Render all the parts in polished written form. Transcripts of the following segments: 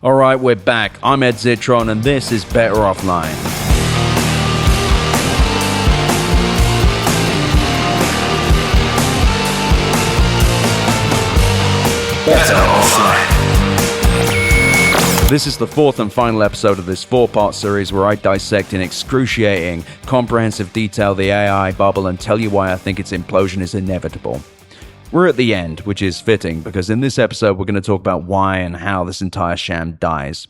All right, we're back. I'm Ed Zitron, and this is Better Offline. Better Offline. This is the fourth and final episode of this four-part series where I dissect in excruciating, comprehensive detail the AI bubble and tell you why I think its implosion is inevitable. We're at the end, which is fitting, because in this episode we're going to talk about why and how this entire sham dies.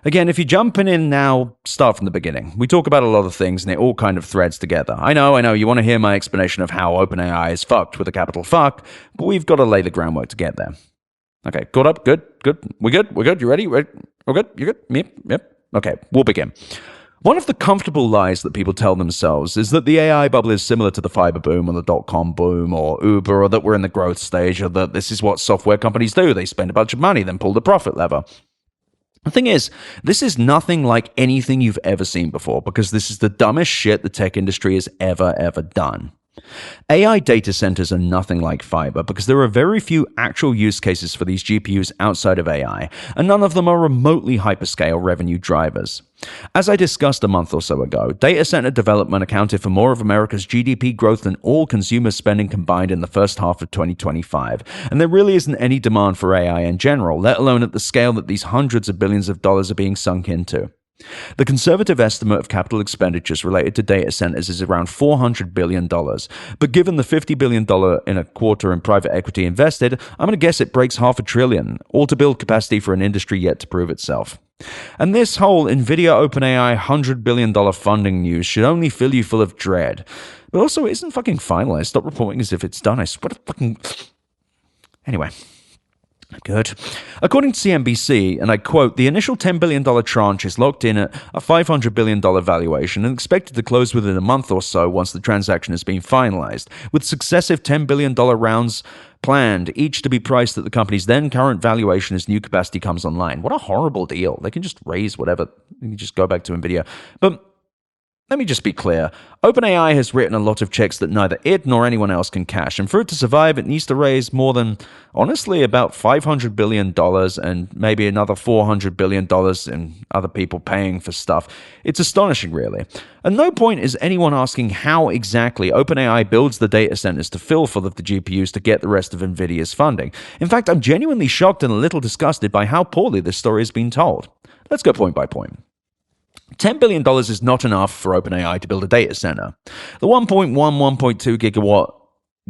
Again, if you're jumping in now, start from the beginning. We talk about a lot of things and it all kind of threads together. I know, you want to hear my explanation of how OpenAI is fucked with a capital fuck, but we've got to lay the groundwork to get there. Okay, caught up? Good? We're good? You ready? We're good? You good? Yep. Okay, we'll begin. One of the comfortable lies that people tell themselves is that the AI bubble is similar to the fiber boom or the dot-com boom or Uber, or that we're in the growth stage, or that this is what software companies do. They spend a bunch of money, then pull the profit lever. The thing is, this is nothing like anything you've ever seen before, because this is the dumbest shit the tech industry has ever done. AI data centers are nothing like fiber because there are very few actual use cases for these GPUs outside of AI, and none of them are remotely hyperscale revenue drivers. As I discussed a month or so ago, data center development accounted for more of America's GDP growth than all consumer spending combined in the first half of 2025, and there really isn't any demand for AI in general, let alone at the scale that these hundreds of billions of dollars are being sunk into. The conservative estimate of capital expenditures related to data centers is around $400 billion, but given the $50 billion in a quarter in private equity invested, I'm going to guess it breaks $500 billion, all to build capacity for an industry yet to prove itself. And this whole NVIDIA OpenAI $100 billion funding news should only fill you full of dread. But also, it isn't fucking finalized. Stop reporting as if it's done. I swear to fucking... Anyway... Good. According to CNBC, and I quote, the initial $10 billion tranche is locked in at a $500 billion valuation and expected to close within a month or so once the transaction has been finalized, with successive $10 billion rounds planned, each to be priced at the company's then current valuation as new capacity comes online. What a horrible deal. They can just raise whatever. They can just go back to NVIDIA. But let me just be clear. OpenAI has written a lot of checks that neither it nor anyone else can cash, and for it to survive, it needs to raise more than, honestly, about $500 billion and maybe another $400 billion in other people paying for stuff. It's astonishing, really. At no point is anyone asking how exactly OpenAI builds the data centers to fill full of the GPUs to get the rest of NVIDIA's funding. In fact, I'm genuinely shocked and a little disgusted by how poorly this story has been told. Let's go point by point. $10 billion is not enough for OpenAI to build a data center. The 1.2 gigawatt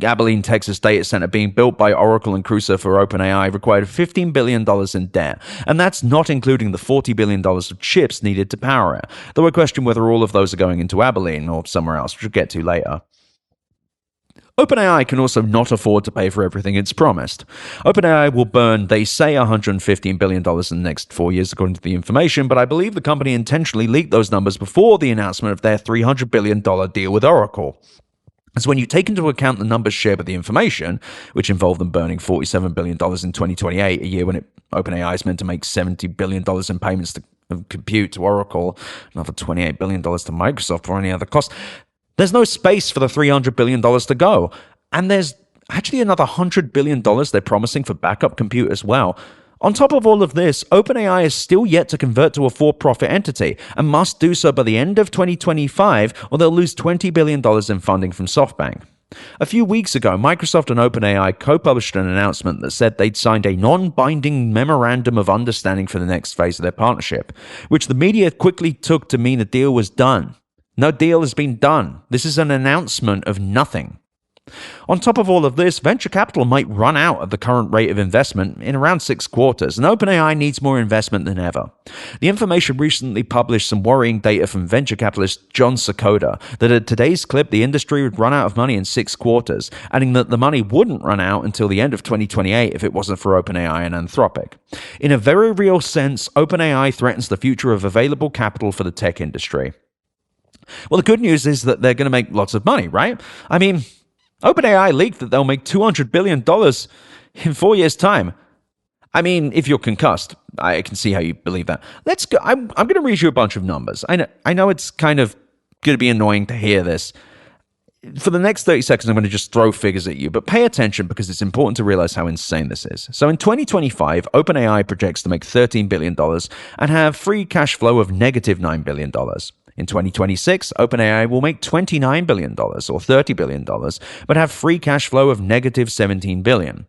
Abilene, Texas data center being built by Oracle and Crusoe for OpenAI required $15 billion in debt, and that's not including the $40 billion of chips needed to power it, though I question whether all of those are going into Abilene or somewhere else, which we'll get to later. OpenAI can also not afford to pay for everything it's promised. OpenAI will burn, they say, $115 billion in the next 4 years, according to the information, but I believe the company intentionally leaked those numbers before the announcement of their $300 billion deal with Oracle. So when you take into account the numbers shared with the information, which involve them burning $47 billion in 2028, a year when OpenAI is meant to make $70 billion in payments to compute to Oracle, another $28 billion to Microsoft or any other cost, there's no space for the $300 billion to go. And there's actually another $100 billion they're promising for backup compute as well. On top of all of this, OpenAI is still yet to convert to a for-profit entity and must do so by the end of 2025 or they'll lose $20 billion in funding from SoftBank. A few weeks ago, Microsoft and OpenAI co-published an announcement that said they'd signed a non-binding memorandum of understanding for the next phase of their partnership, which the media quickly took to mean a deal was done. No deal has been done. This is an announcement of nothing. On top of all of this, venture capital might run out at the current rate of investment in around 6 quarters, and OpenAI needs more investment than ever. The information recently published some worrying data from venture capitalist John Sakota that at today's clip, the industry would run out of money in 6 quarters, adding that the money wouldn't run out until the end of 2028 if it wasn't for OpenAI and Anthropic. In a very real sense, OpenAI threatens the future of available capital for the tech industry. Well, the good news is that they're going to make lots of money, right? I mean, OpenAI leaked that they'll make $200 billion in 4 years' time. I mean, if you're concussed, I can see how you believe that. Let's go. I'm going to read you a bunch of numbers. I know it's kind of going to be annoying to hear this. For the next 30 seconds, I'm going to just throw figures at you, but pay attention because it's important to realize how insane this is. So in 2025, OpenAI projects to make $13 billion and have free cash flow of negative $9 billion. In 2026, OpenAI will make $29 billion or $30 billion, but have free cash flow of negative $17 billion.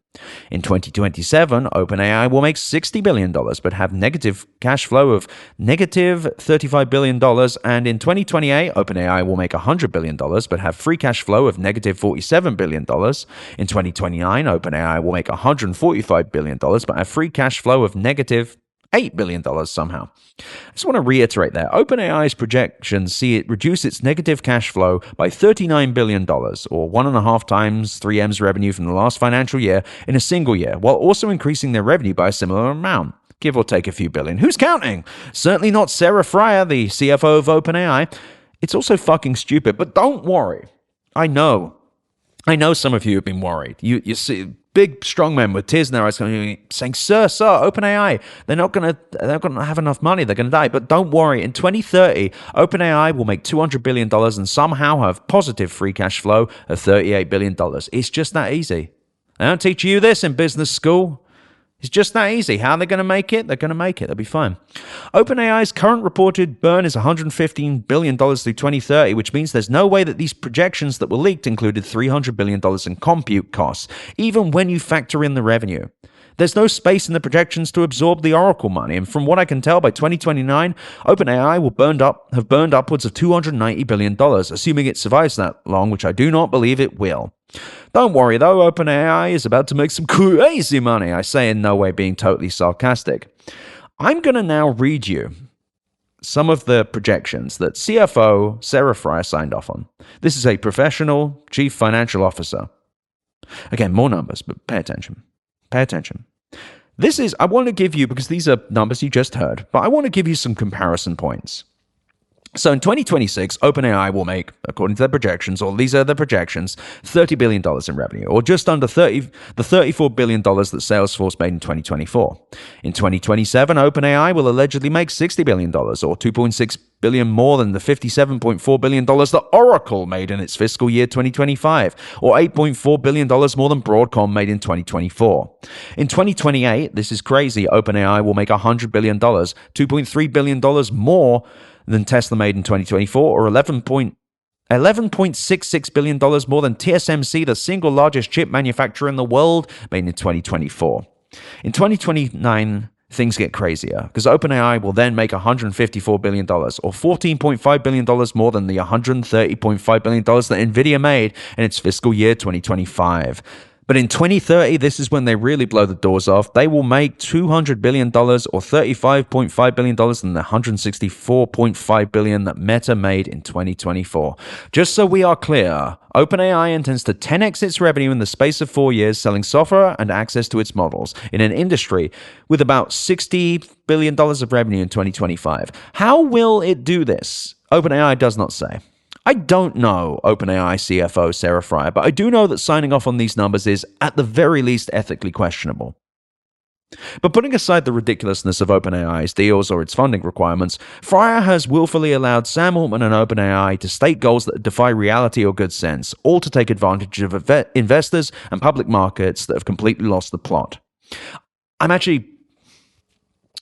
In 2027, OpenAI will make $60 billion, but have negative cash flow of negative $35 billion. And in 2028, OpenAI will make $100 billion, but have free cash flow of negative $47 billion. In 2029, OpenAI will make $145 billion, but have free cash flow of negative $8 billion somehow. I just want to reiterate there. OpenAI's projections see it reduce its negative cash flow by $39 billion, or 1.5 times 3M's revenue from the last financial year in a single year, while also increasing their revenue by a similar amount, give or take a few billion. Who's counting? Certainly not Sarah Fryer, the CFO of OpenAI. It's also fucking stupid, but don't worry. I know some of you have been worried. You see big strong men with tears in their eyes saying, Sir, OpenAI, they're not going to have enough money. They're going to die. But don't worry. In 2030, OpenAI will make $200 billion and somehow have positive free cash flow of $38 billion. It's just that easy. They don't teach you this in business school. It's just that easy. How are they going to make it? They're going to make it. They'll be fine. OpenAI's current reported burn is $115 billion through 2030, which means there's no way that these projections that were leaked included $300 billion in compute costs, even when you factor in the revenue. There's no space in the projections to absorb the Oracle money, and from what I can tell, by 2029, OpenAI will have burned upwards of $290 billion, assuming it survives that long, which I do not believe it will. Don't worry though, OpenAI is about to make some crazy money. I say in no way being totally sarcastic. I'm going to now read you some of the projections that CFO Sarah Fryer signed off on. This is a professional chief financial officer. Again, more numbers, but pay attention. Pay attention. I want to give you, because these are numbers you just heard, but I want to give you some comparison points. So in 2026, OpenAI will make, according to their projections, or these are the projections, $30 billion in revenue, or just under the $34 billion that Salesforce made in 2024. In 2027, OpenAI will allegedly make $60 billion, or $2.6 billion more than the $57.4 billion that Oracle made in its fiscal year 2025, or $8.4 billion more than Broadcom made in 2024. In 2028, this is crazy, OpenAI will make $100 billion, $2.3 billion more than Tesla made in 2024, or $11.66 billion more than TSMC, the single largest chip manufacturer in the world, made in 2024. In 2029, things get crazier, because OpenAI will then make $154 billion, or $14.5 billion more than the $130.5 billion that NVIDIA made in its fiscal year 2025. But in 2030, this is when they really blow the doors off. They will make $200 billion or $35.5 billion than the $164.5 billion that Meta made in 2024. Just so we are clear, OpenAI intends to 10x its revenue in the space of 4 years, selling software and access to its models in an industry with about $60 billion of revenue in 2025. How will it do this? OpenAI does not say. I don't know OpenAI CFO Sarah Fryer, but I do know that signing off on these numbers is, at the very least, ethically questionable. But putting aside the ridiculousness of OpenAI's deals or its funding requirements, Fryer has willfully allowed Sam Altman and OpenAI to state goals that defy reality or good sense, all to take advantage of investors and public markets that have completely lost the plot. I'm actually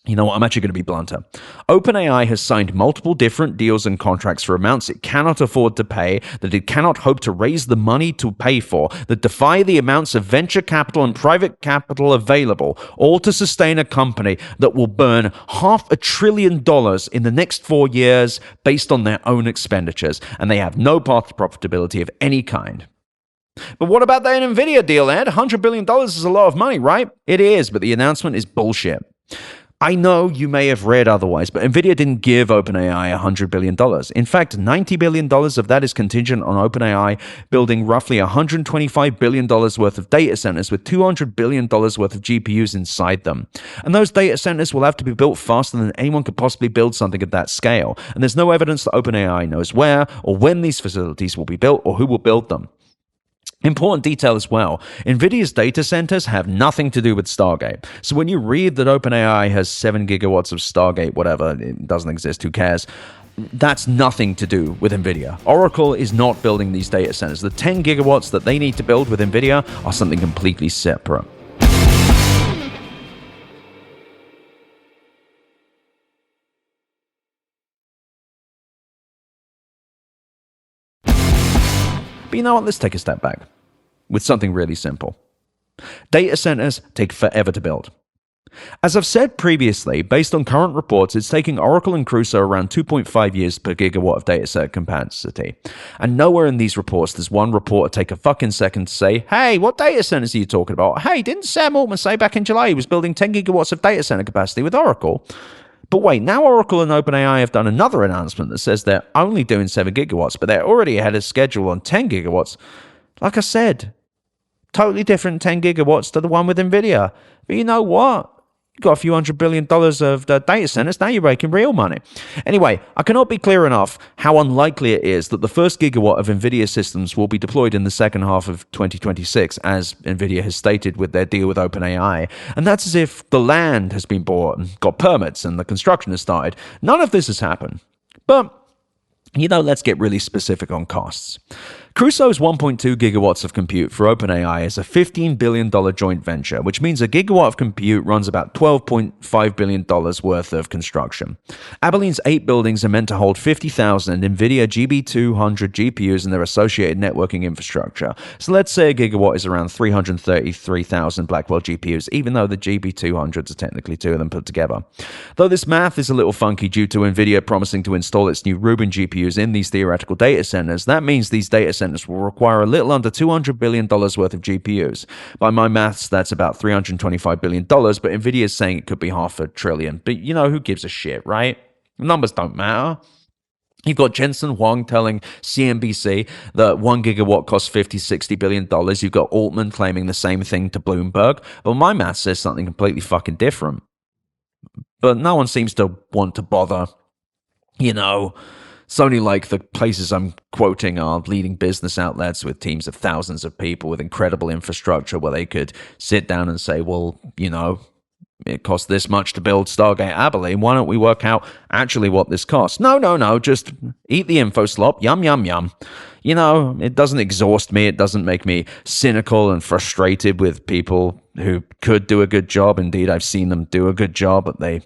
going to be blunter. OpenAI has signed multiple different deals and contracts for amounts it cannot afford to pay, that it cannot hope to raise the money to pay for, that defy the amounts of venture capital and private capital available, all to sustain a company that will burn $500 billion in the next 4 years based on their own expenditures, and they have no path to profitability of any kind. But what about that NVIDIA deal, Ed? $100 billion is a lot of money, right? It is, but the announcement is bullshit. I know you may have read otherwise, but NVIDIA didn't give OpenAI $100 billion. In fact, $90 billion of that is contingent on OpenAI building roughly $125 billion worth of data centers with $200 billion worth of GPUs inside them. And those data centers will have to be built faster than anyone could possibly build something at that scale. And there's no evidence that OpenAI knows where or when these facilities will be built or who will build them. Important detail as well, NVIDIA's data centers have nothing to do with Stargate. So when you read that OpenAI has 7 gigawatts of Stargate, whatever, it doesn't exist, who cares? that's nothing to do with NVIDIA. Oracle is not building these data centers. The 10 gigawatts that they need to build with NVIDIA are something completely separate. But you know what? Let's take a step back with something really simple. Data centers take forever to build. As I've said previously, based on current reports, it's taking Oracle and Crusoe around 2.5 years per gigawatt of data center capacity. And nowhere in these reports does one reporter take a fucking second to say, hey, what data centers are you talking about? Hey, didn't Sam Altman say back in July he was building 10 gigawatts of data center capacity with Oracle? But wait, now Oracle and OpenAI have done another announcement that says they're only doing 7 gigawatts, but they're already ahead of schedule on 10 gigawatts. Like I said, totally different 10 gigawatts to the one with NVIDIA. But you know what? You've got a few $100 billion of data centers. Now you're making real money. Anyway, I cannot be clear enough how unlikely it is that the first gigawatt of NVIDIA systems will be deployed in the second half of 2026, as NVIDIA has stated with their deal with OpenAI. And that's as if the land has been bought and got permits and the construction has started. None of this has happened. But, let's get really specific on costs. Crusoe's 1.2 gigawatts of compute for OpenAI is a $15 billion joint venture, which means a gigawatt of compute runs about $12.5 billion worth of construction. Abilene's 8 buildings are meant to hold 50,000 NVIDIA GB200 GPUs and their associated networking infrastructure. So let's say a gigawatt is around 333,000 Blackwell GPUs, even though the GB200s are technically 2 of them put together. Though this math is a little funky due to NVIDIA promising to install its new Rubin GPUs in these theoretical data centers, that means these data centers will require a little under $200 billion worth of GPUs. By my maths, that's about $325 billion, but NVIDIA is saying it could be $500 billion. But who gives a shit, right? Numbers don't matter. You've got Jensen Huang telling CNBC that 1 gigawatt costs $50-60 billion. You've got Altman claiming the same thing to Bloomberg. But my math says something completely fucking different. But no one seems to want to bother, It's only like the places I'm quoting are leading business outlets with teams of thousands of people with incredible infrastructure where they could sit down and say, well, it costs this much to build Stargate Abilene. Why don't we work out actually what this costs? No. Just eat the info slop. Yum, yum, yum. It doesn't exhaust me. It doesn't make me cynical and frustrated with people who could do a good job. Indeed, I've seen them do a good job, but they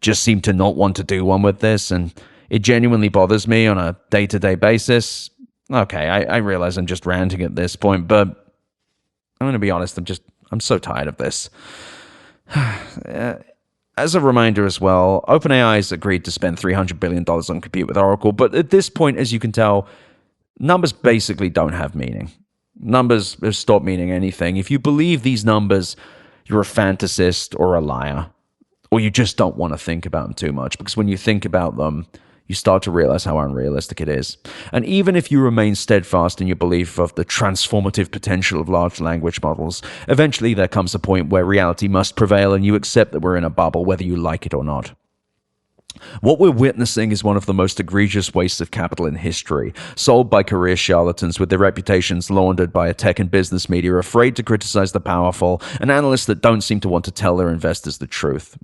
just seem to not want to do one with this. And it genuinely bothers me on a day-to-day basis. Okay, I realize I'm just ranting at this point, but I'm going to be honest, I'm so tired of this. As a reminder as well, OpenAI has agreed to spend $300 billion on compute with Oracle, but at this point, as you can tell, numbers basically don't have meaning. Numbers have stopped meaning anything. If you believe these numbers, you're a fantasist or a liar, or you just don't want to think about them too much, because when you think about them, you start to realize how unrealistic it is. And even if you remain steadfast in your belief of the transformative potential of large language models, eventually there comes a point where reality must prevail and you accept that we're in a bubble, whether you like it or not. What we're witnessing is one of the most egregious wastes of capital in history, sold by career charlatans with their reputations laundered by a tech and business media afraid to criticize the powerful, and analysts that don't seem to want to tell their investors the truth.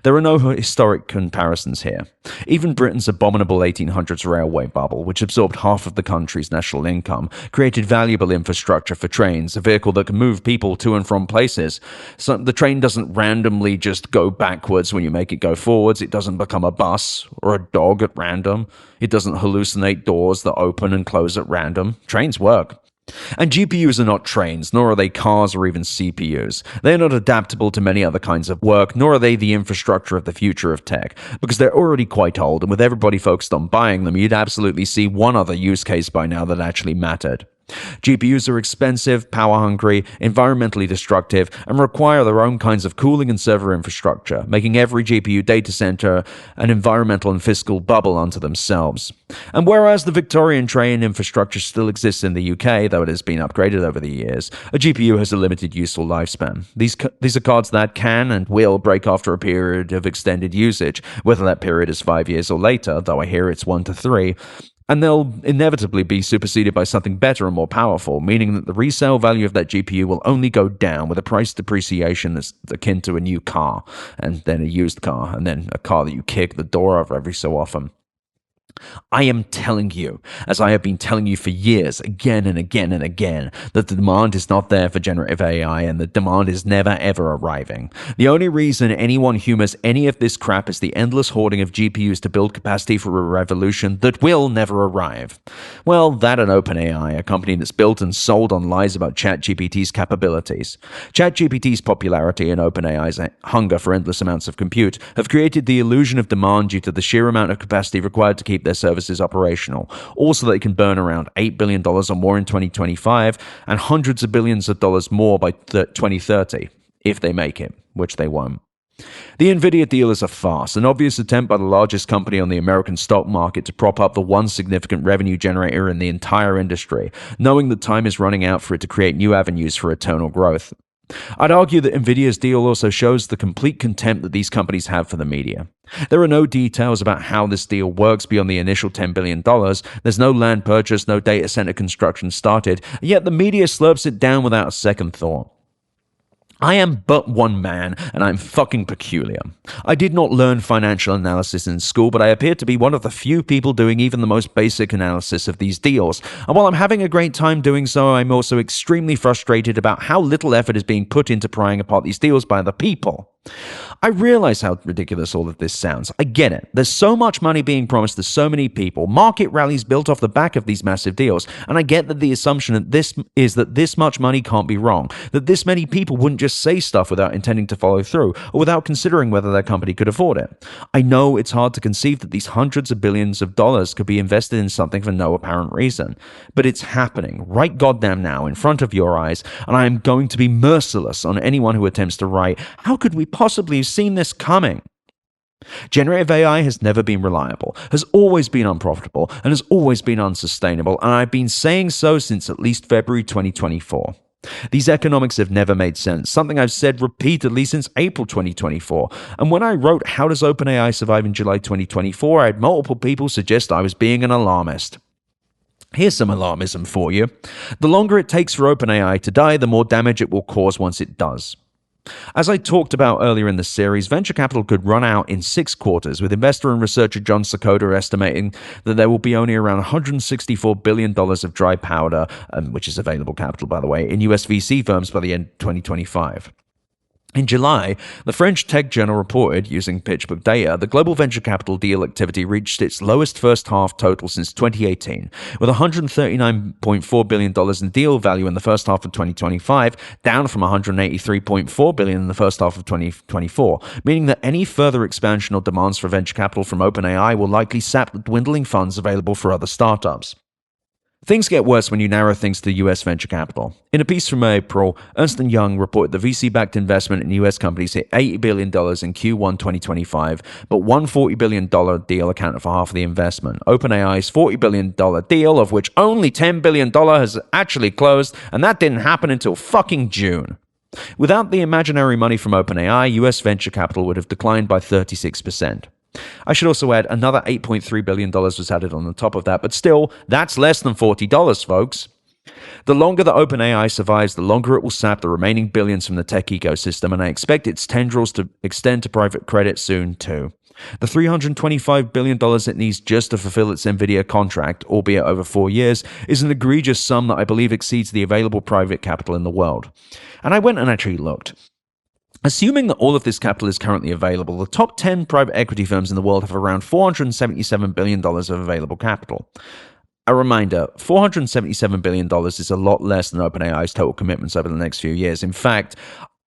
There are no historic comparisons here. Even Britain's abominable 1800s railway bubble, which absorbed half of the country's national income, created valuable infrastructure for trains, a vehicle that can move people to and from places. So the train doesn't randomly just go backwards when you make it go forwards. It doesn't become a bus or a dog at random. It doesn't hallucinate doors that open and close at random. Trains work. And GPUs are not trains, nor are they cars or even CPUs. They are not adaptable to many other kinds of work, nor are they the infrastructure of the future of tech, because they're already quite old, and with everybody focused on buying them, you'd absolutely see one other use case by now that actually mattered. GPUs are expensive, power-hungry, environmentally destructive, and require their own kinds of cooling and server infrastructure, making every GPU data center an environmental and fiscal bubble unto themselves. And whereas the Victorian train infrastructure still exists in the UK, though it has been upgraded over the years, a GPU has a limited useful lifespan. These are cards that can and will break after a period of extended usage, whether that period is 5 years or later, though I hear it's 1 to 3. And they'll inevitably be superseded by something better and more powerful, meaning that the resale value of that GPU will only go down with a price depreciation that's akin to a new car, and then a used car, and then a car that you kick the door of every so often. I am telling you, as I have been telling you for years, again and again and again, that the demand is not there for generative AI and the demand is never ever arriving. The only reason anyone humors any of this crap is the endless hoarding of GPUs to build capacity for a revolution that will never arrive. Well, that and OpenAI, a company that's built and sold on lies about ChatGPT's capabilities. ChatGPT's popularity and OpenAI's hunger for endless amounts of compute have created the illusion of demand due to the sheer amount of capacity required to keep their services operational. Also, they can burn around $8 billion or more in 2025 and hundreds of billions of dollars more by 2030, if they make it, which they won't. The Nvidia deal is a farce, an obvious attempt by the largest company on the American stock market to prop up the one significant revenue generator in the entire industry, knowing that time is running out for it to create new avenues for eternal growth. I'd argue that Nvidia's deal also shows the complete contempt that these companies have for the media. There are no details about how this deal works beyond the initial $10 billion. There's no land purchase, no data center construction started, and yet the media slurps it down without a second thought. I am but one man, and I'm fucking peculiar. I did not learn financial analysis in school, but I appear to be one of the few people doing even the most basic analysis of these deals. And while I'm having a great time doing so, I'm also extremely frustrated about how little effort is being put into prying apart these deals by other people. I realize how ridiculous all of this sounds. I get it. There's so much money being promised to so many people. Market rallies built off the back of these massive deals. And I get that the assumption that this much money can't be wrong. That this many people wouldn't just say stuff without intending to follow through or without considering whether their company could afford it. I know it's hard to conceive that these hundreds of billions of dollars could be invested in something for no apparent reason. But it's happening right goddamn now in front of your eyes, and I am going to be merciless on anyone who attempts to write, how could we possibly have seen this coming? Generative AI has never been reliable, has always been unprofitable, and has always been unsustainable, and I've been saying so since at least February 2024. These economics have never made sense, something I've said repeatedly since April 2024. And when I wrote How Does OpenAI Survive in July 2024, I had multiple people suggest I was being an alarmist. Here's some alarmism for you. The longer it takes for OpenAI to die, the more damage it will cause once it does. As I talked about earlier in the series, venture capital could run out in 6 quarters, with investor and researcher John Sekoda estimating that there will be only around $164 billion of dry powder, which is available capital, by the way, in US VC firms by the end of 2025. In July, the French tech journal reported, using PitchBook data, the global venture capital deal activity reached its lowest first half total since 2018, with $139.4 billion in deal value in the first half of 2025, down from $183.4 billion in the first half of 2024, meaning that any further expansion or demands for venture capital from OpenAI will likely sap the dwindling funds available for other startups. Things get worse when you narrow things to US venture capital. In a piece from April, Ernst & Young reported the VC-backed investment in US companies hit $80 billion in Q1 2025, but one $40 billion deal accounted for half of the investment. OpenAI's $40 billion deal, of which only $10 billion has actually closed, and that didn't happen until fucking June. Without the imaginary money from OpenAI, US venture capital would have declined by 36%. I should also add another $8.3 billion was added on the top of that, but still, that's less than $40, folks. The longer that OpenAI survives, the longer it will sap the remaining billions from the tech ecosystem, and I expect its tendrils to extend to private credit soon too. The $325 billion it needs just to fulfill its Nvidia contract, albeit over 4 years, is an egregious sum that I believe exceeds the available private capital in the world. And I went and actually looked. Assuming that all of this capital is currently available, the top 10 private equity firms in the world have around $477 billion of available capital. A reminder, $477 billion is a lot less than OpenAI's total commitments over the next few years. In fact,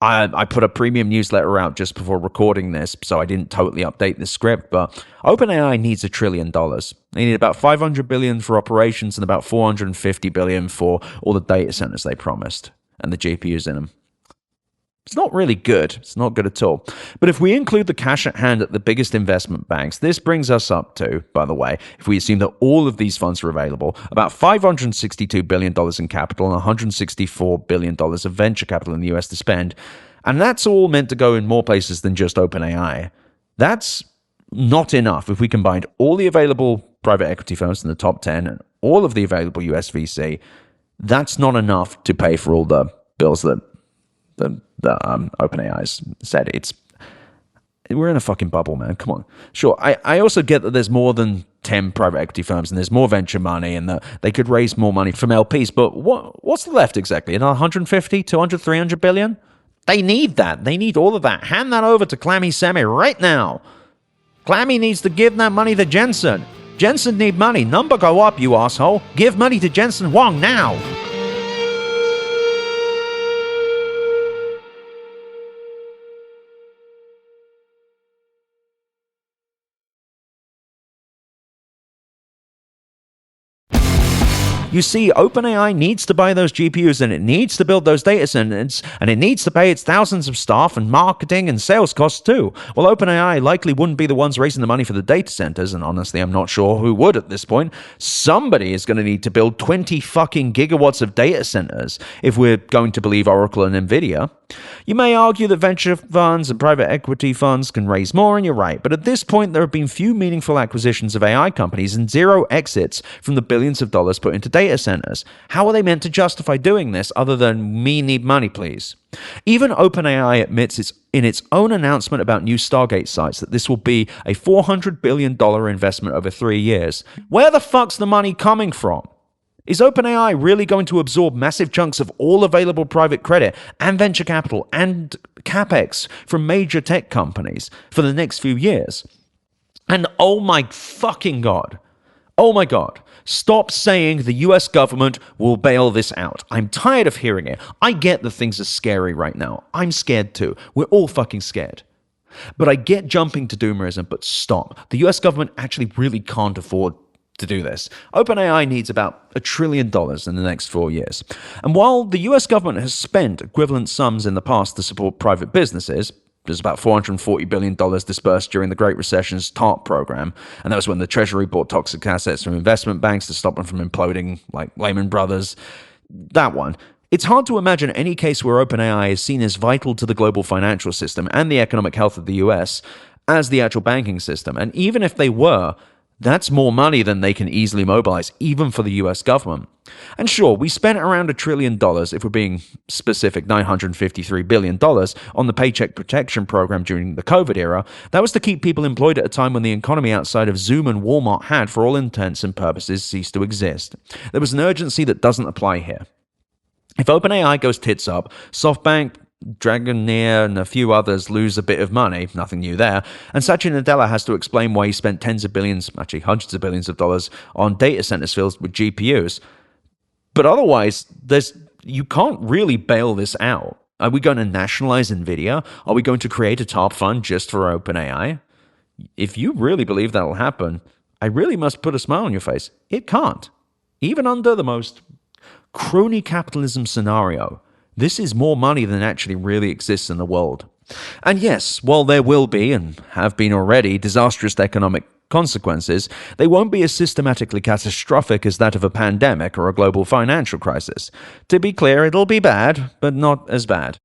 I put a premium newsletter out just before recording this, so I didn't totally update the script, but OpenAI needs $1 trillion. They need about $500 billion for operations and about $450 billion for all the data centers they promised and the GPUs in them. It's not really good. It's not good at all. But if we include the cash at hand at the biggest investment banks, this brings us up to, by the way, if we assume that all of these funds are available, about $562 billion in capital and $164 billion of venture capital in the US to spend. And that's all meant to go in more places than just OpenAI. That's not enough. If we combined all the available private equity firms in the top 10 and all of the available US VC, that's not enough to pay for all the bills that OpenAI's said. We're in a fucking bubble, man. Come on. Sure, I also get that there's more than 10 private equity firms and there's more venture money and that they could raise more money from LPs. But what's left exactly? Another 150, 200, 300 billion? They need that. They need all of that. Hand that over to Clammy Semi right now. Clammy needs to give that money to Jensen. Jensen need money. Number go up, you asshole. Give money to Jensen Huang now. You see, OpenAI needs to buy those GPUs and it needs to build those data centers and it needs to pay its thousands of staff and marketing and sales costs too. Well, OpenAI likely wouldn't be the ones raising the money for the data centers, and honestly, I'm not sure who would at this point. Somebody is going to need to build 20 fucking gigawatts of data centers if we're going to believe Oracle and Nvidia. You may argue that venture funds and private equity funds can raise more, and you're right, but at this point there have been few meaningful acquisitions of AI companies and zero exits from the billions of dollars put into data centers. How are they meant to justify doing this other than me need money, please? Even OpenAI admits in its own announcement about new Stargate sites that this will be a $400 billion investment over 3 years. Where the fuck's the money coming from? Is OpenAI really going to absorb massive chunks of all available private credit and venture capital and capex from major tech companies for the next few years? And oh my fucking God, stop saying the US government will bail this out. I'm tired of hearing it. I get that things are scary right now. I'm scared too. We're all fucking scared. But I get jumping to doomerism, but stop. The US government actually really can't afford to do this. OpenAI needs about $1 trillion in the next 4 years. And while the US government has spent equivalent sums in the past to support private businesses, there's about $440 billion dispersed during the Great Recession's TARP program, and that was when the Treasury bought toxic assets from investment banks to stop them from imploding, like Lehman Brothers. That one. It's hard to imagine any case where OpenAI is seen as vital to the global financial system and the economic health of the US as the actual banking system. And even if they were, that's more money than they can easily mobilize, even for the US government. And sure, we spent around $1 trillion, if we're being specific, $953 billion, on the Paycheck Protection Program during the COVID era. That was to keep people employed at a time when the economy outside of Zoom and Walmart had, for all intents and purposes, ceased to exist. There was an urgency that doesn't apply here. If OpenAI goes tits up, SoftBank, Dragoneer and a few others lose a bit of money, nothing new there, and Satya Nadella has to explain why he spent tens of billions, actually hundreds of billions of dollars on data centers filled with GPUs. But otherwise, you can't really bail this out. Are we going to nationalize NVIDIA? Are we going to create a TARP fund just for OpenAI? If you really believe that will happen, I really must put a smile on your face. It can't. Even under the most crony capitalism scenario, this is more money than actually really exists in the world. And yes, while there will be, and have been already, disastrous economic consequences, they won't be as systematically catastrophic as that of a pandemic or a global financial crisis. To be clear, it'll be bad, but not as bad.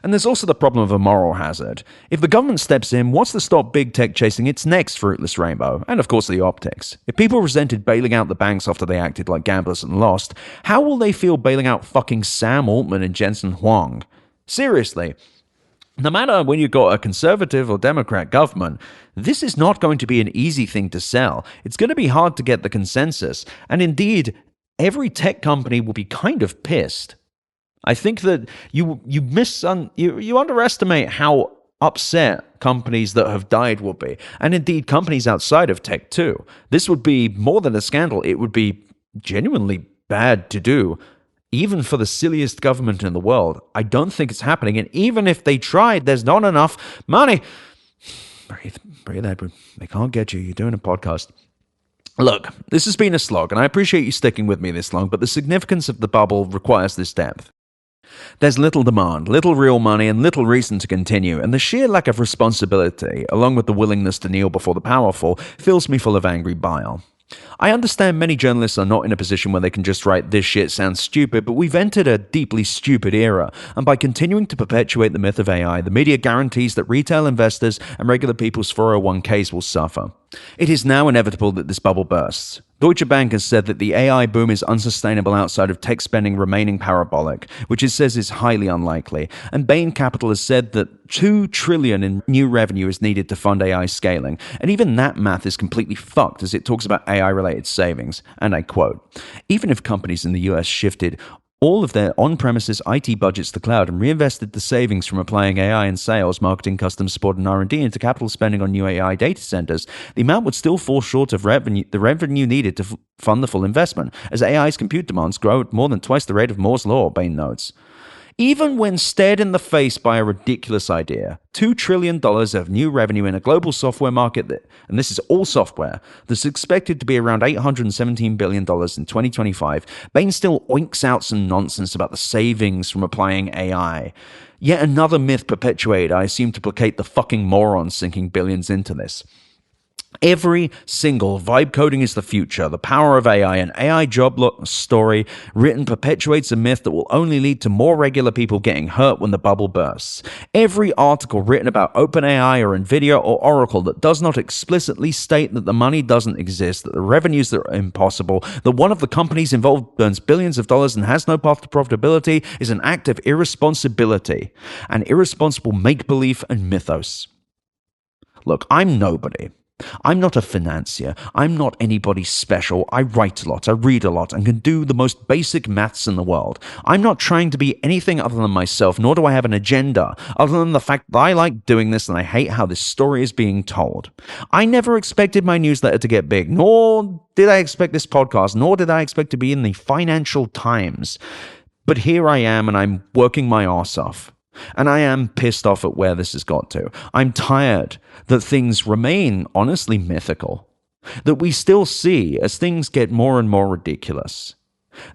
And there's also the problem of a moral hazard. If the government steps in, what's to stop big tech chasing its next fruitless rainbow? And of course the optics. If people resented bailing out the banks after they acted like gamblers and lost, how will they feel bailing out fucking Sam Altman and Jensen Huang? Seriously. No matter when you've got a conservative or Democrat government, this is not going to be an easy thing to sell. It's going to be hard to get the consensus. And indeed, every tech company will be kind of pissed. I think that you underestimate how upset companies that have died will be, and indeed companies outside of tech too. This would be more than a scandal. It would be genuinely bad to do, even for the silliest government in the world. I don't think it's happening, and even if they tried, there's not enough money. Breathe, Edward. They can't get you. You're doing a podcast. Look, this has been a slog, and I appreciate you sticking with me this long, but the significance of the bubble requires this depth. There's little demand, little real money, and little reason to continue, and the sheer lack of responsibility, along with the willingness to kneel before the powerful, fills me full of angry bile. I understand many journalists are not in a position where they can just write, "This shit sounds stupid," but we've entered a deeply stupid era, and by continuing to perpetuate the myth of AI, the media guarantees that retail investors and regular people's 401ks will suffer. It is now inevitable that this bubble bursts. Deutsche Bank has said that the AI boom is unsustainable outside of tech spending remaining parabolic, which it says is highly unlikely. And Bain Capital has said that $2 trillion in new revenue is needed to fund AI scaling. And even that math is completely fucked as it talks about AI-related savings. And I quote, "Even if companies in the US shifted all of their on-premises IT budgets to the cloud and reinvested the savings from applying AI in sales, marketing, customer support, and R&D into capital spending on new AI data centers, the amount would still fall short of the revenue needed to fund the full investment, as AI's compute demands grow at more than twice the rate of Moore's law," Bain notes. Even when stared in the face by a ridiculous idea, $2 trillion of new revenue in a global software market and this is all software, that's expected to be around $817 billion in 2025, Bain still oinks out some nonsense about the savings from applying AI. Yet another myth perpetuated, I assume, to placate the fucking morons sinking billions into this. Every single vibe coding is the future, the power of AI, an AI job story written perpetuates a myth that will only lead to more regular people getting hurt when the bubble bursts. Every article written about OpenAI or Nvidia or Oracle that does not explicitly state that the money doesn't exist, that the revenues are impossible, that one of the companies involved burns billions of dollars and has no path to profitability is an act of irresponsibility, and irresponsible make-believe and mythos. Look, I'm nobody. I'm not a financier. I'm not anybody special. I write a lot, I read a lot, and can do the most basic maths in the world. I'm not trying to be anything other than myself, nor do I have an agenda, other than the fact that I like doing this and I hate how this story is being told. I never expected my newsletter to get big, nor did I expect this podcast, nor did I expect to be in the Financial Times. But here I am, and I'm working my arse off. And I am pissed off at where this has got to. I'm tired that things remain honestly mythical, that we still see as things get more and more ridiculous,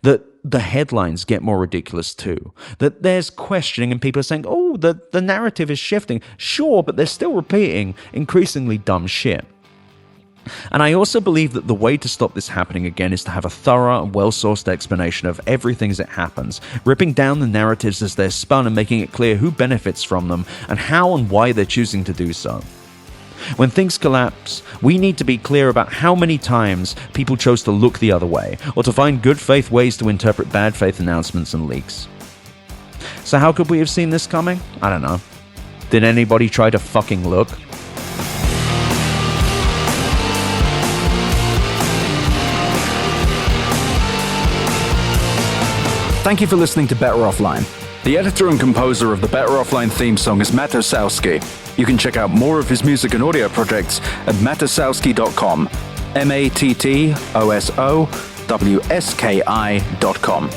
that the headlines get more ridiculous too, that there's questioning and people are saying, oh, the narrative is shifting. Sure, but they're still repeating increasingly dumb shit. And I also believe that the way to stop this happening again is to have a thorough and well-sourced explanation of everything as it happens, ripping down the narratives as they're spun and making it clear who benefits from them and how and why they're choosing to do so. When things collapse, we need to be clear about how many times people chose to look the other way or to find good faith ways to interpret bad faith announcements and leaks. So how could we have seen this coming? I don't know. Did anybody try to fucking look? Thank you for listening to Better Offline. The editor and composer of the Better Offline theme song is Matt Osowski. You can check out more of his music and audio projects at matosowski.com. MATTOSOWSKI.com.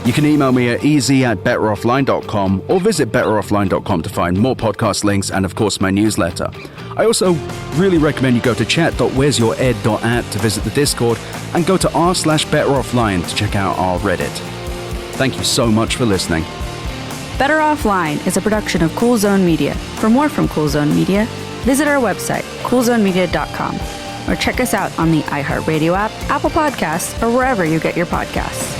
You can email me at easy@betteroffline.com or visit betteroffline.com to find more podcast links and, of course, my newsletter. I also really recommend you go to chat.wheresyoured.at to visit the Discord and go to r/betteroffline to check out our Reddit. Thank you so much for listening. Better Offline is a production of Cool Zone Media. For more from Cool Zone Media, visit our website, coolzonemedia.com, or check us out on the iHeart Radio app, Apple Podcasts, or wherever you get your podcasts.